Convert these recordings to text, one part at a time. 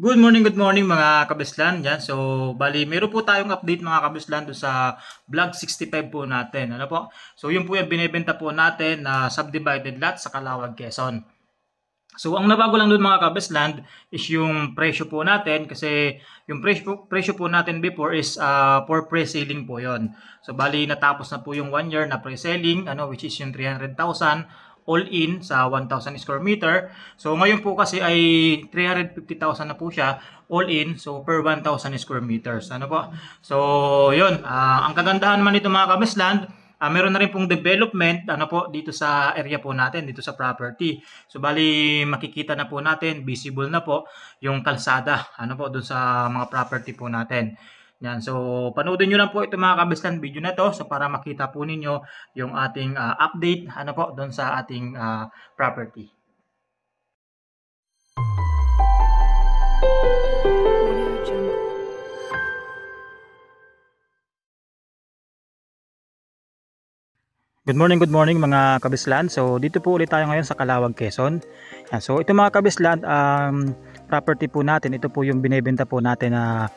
Good morning mga kabislan. Yan. So, bali, meron po tayong update mga kabislan doon sa vlog 65 po natin. Ano po? So, yun po yung binibenta po natin na subdivided lot sa Calawag, Quezon. So, ang nabago lang doon mga kabisland is yung presyo po natin kasi yung presyo po natin before is for pre-selling po yon. So, bali, natapos na po yung 1 year na pre-selling, which is yung 300,000 all in sa 1,000 square meter. So ngayon po kasi ay 350,000 na po siya all in, so per 1,000 square meters. Ano po? So yun, ang kagandahan man nito mga kabisland, meron na rin pong development po dito sa area po natin, dito sa property. So bali makikita na po natin, visible na po yung kalsada po doon sa mga property po natin. Yan. So, panoodin nyo lang po ito mga kabislan video na to so para makita po ninyo yung ating update po doon sa ating property. Good morning mga kabislan. So, dito po ulit tayo ngayon sa Calawag, Quezon. Yan. So, ito mga kabislan, property po natin, ito po yung binebenta po natin na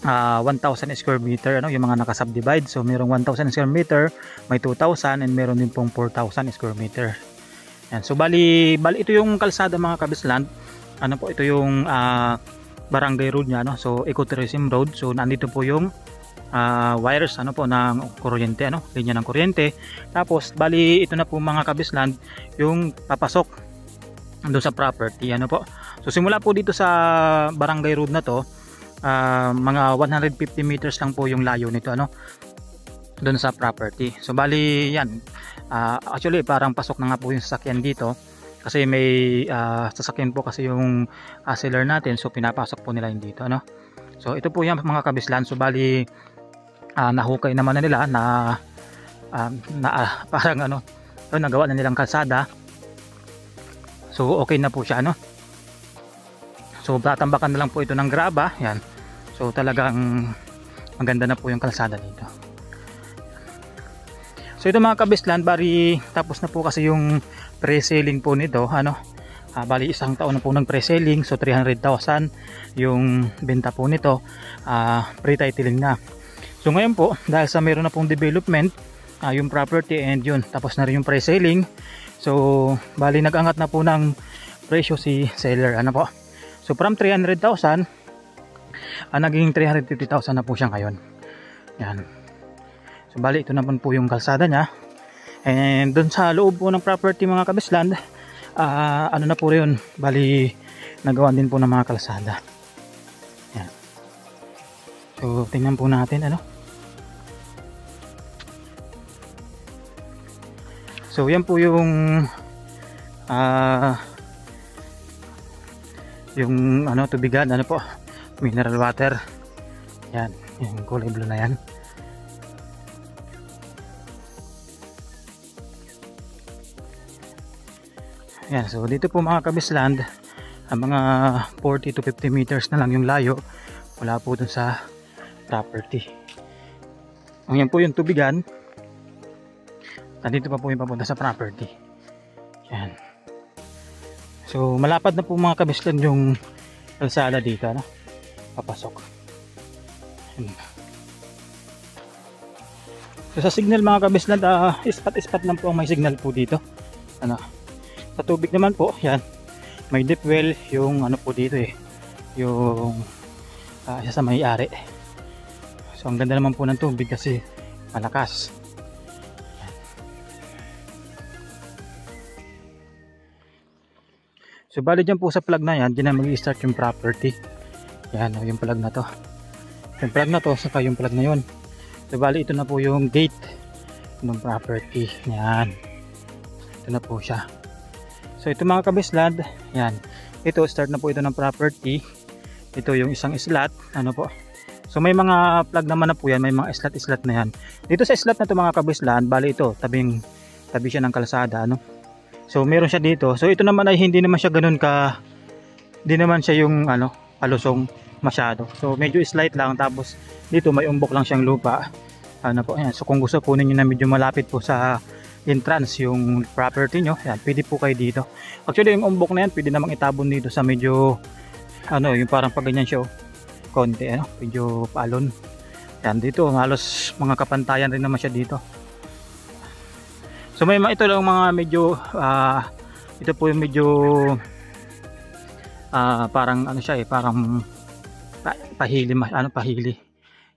1,000 square meter yung mga nakasubdivide. So mayroong 1,000 square meter, may 2,000 and meron din pong 4,000 square meter. Yan. So bali ito yung kalsada mga kabisland. Po ito yung barangay road niya So ecotourism road. So nandito po yung wires po ng kuryente linya ng kuryente. Tapos bali ito na po mga kabisland yung papasok doon sa property po. So simula po dito sa barangay road na to, mga 150 meters lang po yung layo nito doon sa property. So bali yan, actually parang pasok na nga po yung sasakyan dito kasi may sasakyan po kasi yung seller natin, so pinapasok po nila yung dito So ito po yung mga kabislan. So bali nahukay naman na nila na parang nagawa na nilang kalsada. So okay na po siya So tatambakan na lang po ito ng graba. Yan. So talagang maganda na po yung kalsada dito. So ito mga kabislan, bali tapos na po kasi yung pre-selling po nito bali isang taon na po ng pre-selling. So 300,000 yung benta po nito, pre-titling na. So ngayon po dahil sa meron na pong development yung property and yun tapos na rin yung pre-selling. So bali nag-angat na po ng presyo si seller po. So from 300,000 naging 350,000 na po siya ngayon. Yan. So bali ito naman po yung kalsada niya. And doon sa loob po ng property mga kabisland, na po rin, bali nagawa din po ng mga kalsada. Yan. So tingnan po natin So yan po yung tubigan po, mineral water. Yan, yung kulay blue na yan. Yan, so dito po mga kabisland, mga 40 to 50 meters na lang yung layo wala po dun sa property. Yan po yung tubigan. Nandito pa po yung papunta sa property. Yan. So malapad na po mga kabislan yung kalsada dito papasok. So sa signal mga kabislan, ispat-ispat lang po ang may signal po dito. Sa tubig naman po, yan, may deep well yung po dito yung isa sa may-ari. So ang ganda naman po ng tubig kasi malakas. So bali dyan po sa plug na yan, dyan na mag-i-start yung property. Yan, yung plug na to. Yung plug na to, saka yung plug na yun. So bali ito na po yung gate ng property. Yan. Ito na po siya. So ito mga kabisland, yan. Ito, start na po ito ng property. Ito yung isang slot, po. So may mga plug naman na po yan, may mga slot na yan. Dito sa slot na to mga kabisland, bali ito, tabi siya ng kalsada, So meron siya dito. So ito naman ay hindi naman siya ganun hindi naman siya yung palusong masyado. So medyo slight lang, tapos dito may umbok lang siyang lupa. Po, ayan. So kung gusto po ninyo na medyo malapit po sa entrance yung property nyo, ayan, pwede po kayo dito. Actually yung umbok na yan pwede namang itabon dito sa medyo ano, yung parang pag ganyan siya, oh, konti, ano, medyo paalon. Yan, dito halos mga kapantayan rin naman siya dito. So may ito lang mga medyo ito po yung medyo parang ano siya parang pahili, pahili.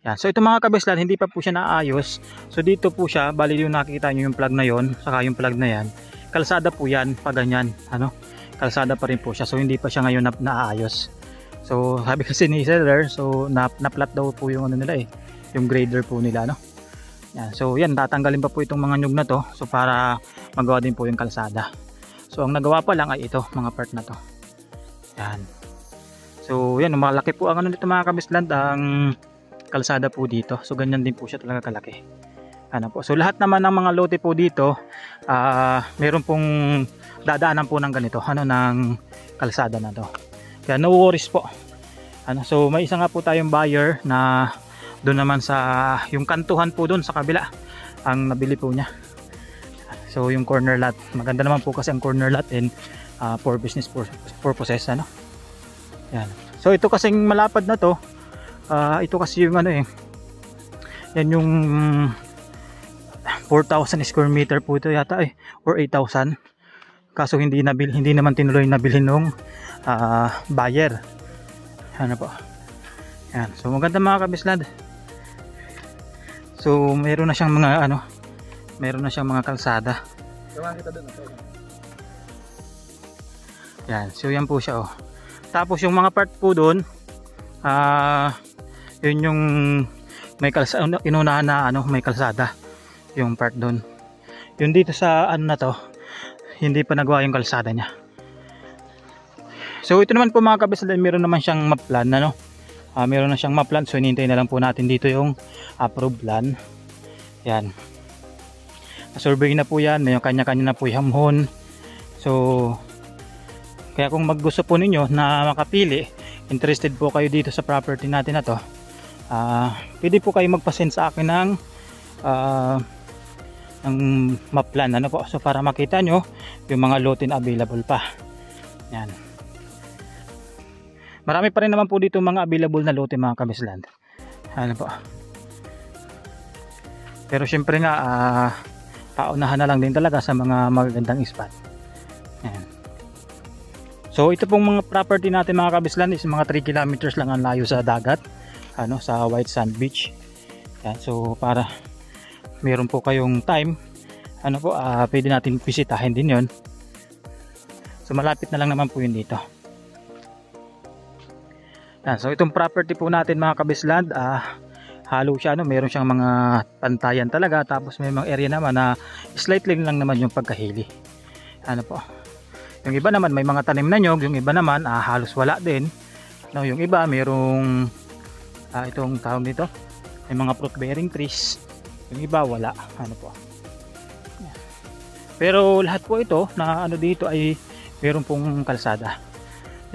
Yan. So ito mga kabislan, hindi pa po siya naayos. So dito po siya, bali yung nakikita nyo yung plug na yon, saka yung plug na yan, kalsada po yan, pag ganyan, ano, kalsada pa rin po siya. So hindi pa siya ngayon naayos. So sabi kasi ni seller, so na-flat daw po yung ano nila yung grader po nila, no. Yan. So yan, tatanggalin pa po itong mga nyug na to, so para magawa din po yung kalsada. So ang nagawa pa lang ay ito, mga part na to. Yan. So yan, malaki po ang ano nito mga kabisland, ang kalsada po dito. So ganyan din po siya talaga kalaki. Ano po. So lahat naman ng mga lote po dito, meron pong dadaanan po ng ganito, ano, ng kalsada na to. Kaya no worries po. Ano, so may isa nga po tayong buyer na doon naman sa yung kantuhan po doon sa kabila ang nabili po niya. So yung corner lot, maganda naman po kasi ang corner lot and for business purposes, ano. Yan. So ito kasing malapad na to, ito kasi yung ano yan yung 4,000 square meter po ito yata or 8,000. Kaso hindi naman tinuloy nabili nung buyer. Ano po. Yan. So maganda mga kabislad. So meron na siyang mga ano, meron na siyang mga kalsada. Yan. So yan po siya, oh. Tapos yung mga part po doon, yun yung may kalsada, inunahan na ano, may kalsada yung part doon. Yung dito sa ano na to, hindi pa nagawa yung kalsada niya. So ito naman po mga kabislad, meron naman siyang map plan, ano. Meron na siyang map plan, so hinihintay na lang po natin dito yung approved plan. Yan. Survey na po yan, may kanya-kanya na po yung hamon. So kaya kung maggusto po ninyo na makapili, interested po kayo dito sa property natin na to, pwede po kayo magpa-send sa akin ng map plan, ano po, so para makita nyo yung mga lote na available pa. Yan. Marami pa rin naman po dito mga available na lote mga kabisland. Ano po. Pero syempre nga paunahan na lang din talaga sa mga magagandang spot. Yan. So ito pong mga property natin mga kabisland is mga 3 kilometers lang ang layo sa dagat, ano, sa White Sand Beach. Yan. So para meron po kayong time, ano po, pwede natin bisitahin din yon. So malapit na lang naman po yun dito. Yan. So itong property po natin mga kabisland, halo siya, no? Meron siyang mga pantayan talaga, tapos may mga area naman na slightly lang naman yung pagkahili. Ano po. Yung iba naman may mga tanim na nyog, yung iba naman halos wala din. No, yung iba mayroong itong tawag dito, may mga fruit bearing trees. Yung iba wala, ano po. Yan. Pero lahat po ito na ano dito ay meron pong kalsada.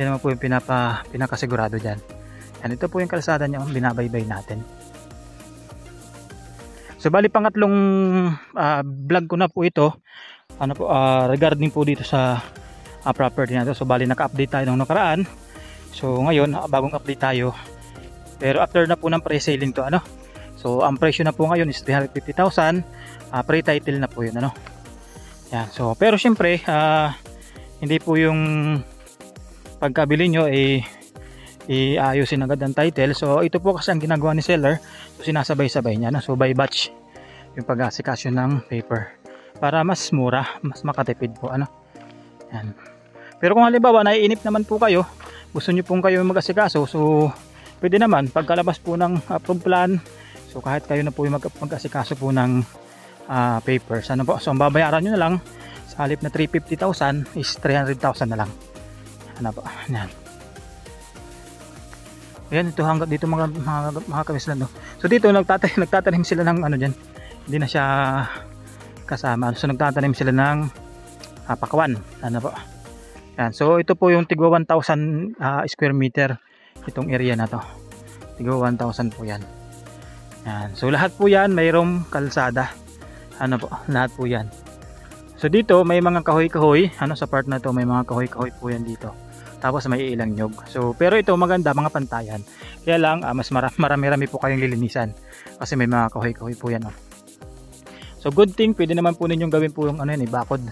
Yan naman po yung pinakasigurado dyan. Yan, ito po yung kalsada niya, binabaybay natin. So bali pangatlong vlog ko na po ito, ano po, regarding po dito sa property na to. So bali naka-update tayo nung nakaraan. So ngayon bagong update tayo. Pero after na po ng pre-selling to, ano. So ang presyo na po ngayon is 350,000, pre-title na po yun, ano. Yan. So pero syempre hindi po yung pagkabili nyo iayusin agad ang title. So ito po kasi ang ginagawa ni seller, so sinasabay-sabay niya, no? So by batch yung pag-asikasyon ng paper para mas mura, mas makatipid po, ano. Yan. Pero kung halimbawa naiinip naman po kayo, gusto nyo pong kayo mag-asikaso, so pwede naman pagkalabas po ng approved plan, so kahit kayo na po yung mag-asikaso po ng papers, ano po. So ang babayaran nyo na lang sa halip na 350,000 is 300,000 na lang, ano po. Yan. Ayan, ito hanggang dito mga kabislan, no. So dito nagtatanim sila ng ano diyan. Hindi na siya kasama. So nagtatanim sila ng pakwan, ano po. Yan. So ito po yung tigwa 1,000 square meter itong area na to. Tigwa 1,000 po 'yan. Yan. So lahat po 'yan mayroong kalsada. Ano po, lahat po 'yan. So dito may mga kahoy-kahoy, ano, sa part na to may mga kahoy-kahoy po 'yan dito. tapos may ilang nyog. So pero ito maganda, mga pantayan. Kaya lang mas marami-rami po kayong lilinisan kasi may mga kahoy-kahoy po yan. So good thing, pwede naman po ninyong gawin po yung ano yan, bakod.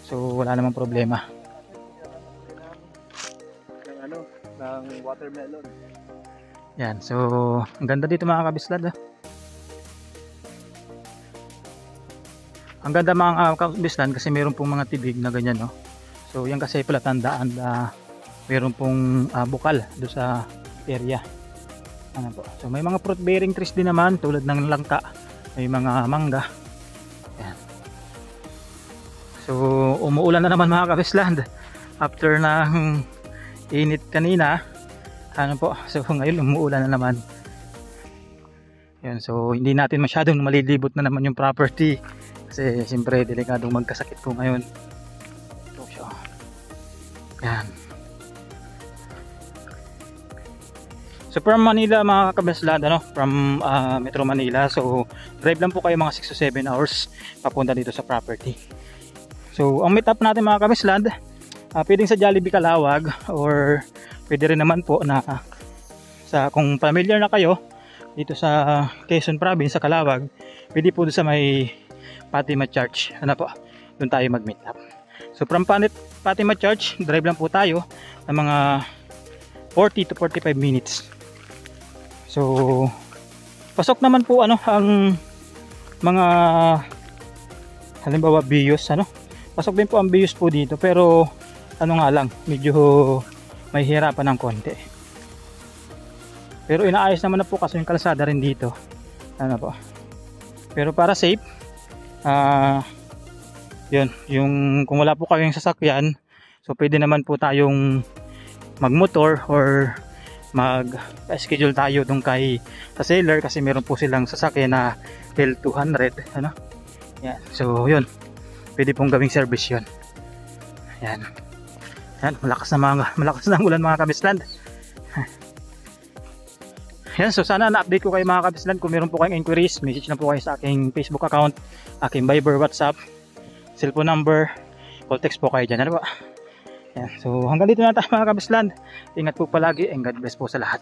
So wala namang problema. Ng watermelon. Yan, so ang ganda dito mga kabislad. Ang ganda mga kabislad kasi meron pong mga tibig na ganyan, no. So yan kasi pala tandaan na meron pong bukal do sa area. Ano po. So may mga fruit bearing trees din naman tulad ng langka, may mga mangga. Yan. So umuulan na naman mga kabislad after ng init kanina. Ano po, so ngayon umuulan na naman. Yan, so hindi natin masyadong malilibot na naman yung property kasi siyempre delikadong magkasakit po ngayon. So yan. So from Manila mga kabislad, from Metro Manila, so drive lang po kayo mga 6 to 7 hours papunta dito sa property. So ang meet up natin mga kabislad, pwedeng sa Jollibee Calawag or pwede rin naman po na kung familiar na kayo dito sa Quezon Province sa Calawag, pwede po doon sa may Fatima Church. Ano po, doon tayo mag-meet up. So from Fatima Church, drive lang po tayo ng mga 40 to 45 minutes. So pasok naman po ang mga halimbawa bios, pasok din po ang bios po dito, pero nga lang, medyo may hirapan ng konti. Pero inaayos naman na po kasi yung kalsada rin dito. Ano po. Pero para safe, yun, yung kung wala po kayong sasakyan, so pwede naman po tayong magmotor or mag-schedule tayo dun sa seller kasi meron po silang sasakyan na L200. Yan. So yun, pwede pong gawing service yun. Yan. Yan, malakas na ang ulan mga kabislad. Yan, so sana na-update ko kayo mga kabislad. Kung meron po kayong inquiries, message na po kayo sa aking Facebook account, aking Viber, WhatsApp, cellphone number, call text po kayo dyan. Ano ba? Yan, so hanggang dito na tayo mga kabislad. Ingat po palagi and God bless po sa lahat.